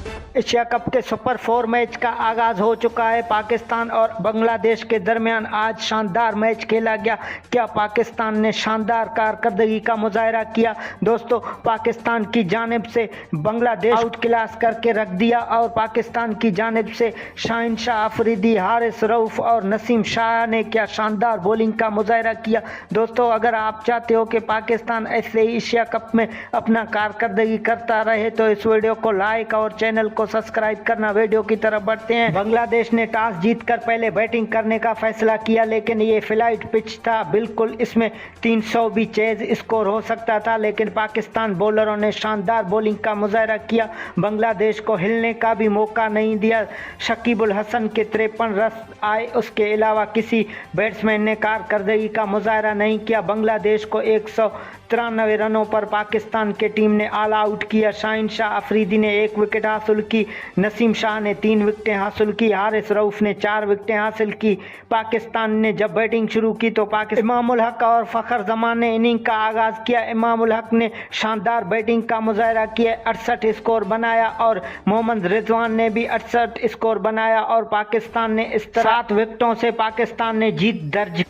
Asia cup के super 4 match का आगाज हो चुका है। पाकिस्तान और बांग्लादेश के दरमियान आज शानदार मैच खेला गया। क्या पाकिस्तान ने शानदार कारकर्दगी का मुजाहरा किया? दोस्तों, पाकिस्तान की जानिब से बांग्लादेश आउट क्लास करके रख दिया और पाकिस्तान की जानिब से शाहीन शाह अफरीदी, हारिस रऊफ और नसीम शाह ने क्या शानदार बॉलिंग का मुजाहरा किया। दोस्तों, अगर आप चाहते हो कि पाकिस्तान ऐसे ही एशिया कप में अपना कारकर्दगी करता रहे तो इस वीडियो को लाइक और चैनल को सब्सक्राइब करना। वीडियो की तरफ बढ़ते हैं। बांग्लादेश ने टॉस जीतकर पहले बैटिंग करने का फैसला किया, लेकिन ये फ्लाइट पिच था बिल्कुल, इसमें 300 भी चेज स्कोर हो सकता था, लेकिन पाकिस्तान बॉलरों ने शानदार बॉलिंग का मुजाहरा किया। बांग्लादेश को हिलने का भी मौका नहीं दिया। शकीब उल हसन के 53 रन आए, उसके अलावा किसी बैट्समैन ने कारकर्दगी का मुजाहरा नहीं किया। बांग्लादेश को 193 रनों पर पाकिस्तान के टीम ने ऑल आउट किया। शाहीन शाह अफरीदी ने 1 विकेट हासिल की, नसीम शाह ने 3 विकेटें हासिल की, हारिस रऊफ ने 4 विकेटें हासिल की। पाकिस्तान ने जब बैटिंग शुरू की तो इमाम उल हक और फखर जमान ने इनिंग का आगाज किया। इमाम उल हक ने शानदार बैटिंग का मुजाहरा किया, 68 स्कोर बनाया और मोहम्मद रिजवान ने भी 68 स्कोर बनाया और पाकिस्तान ने इस तरह 7 विकेटों से पाकिस्तान ने जीत दर्ज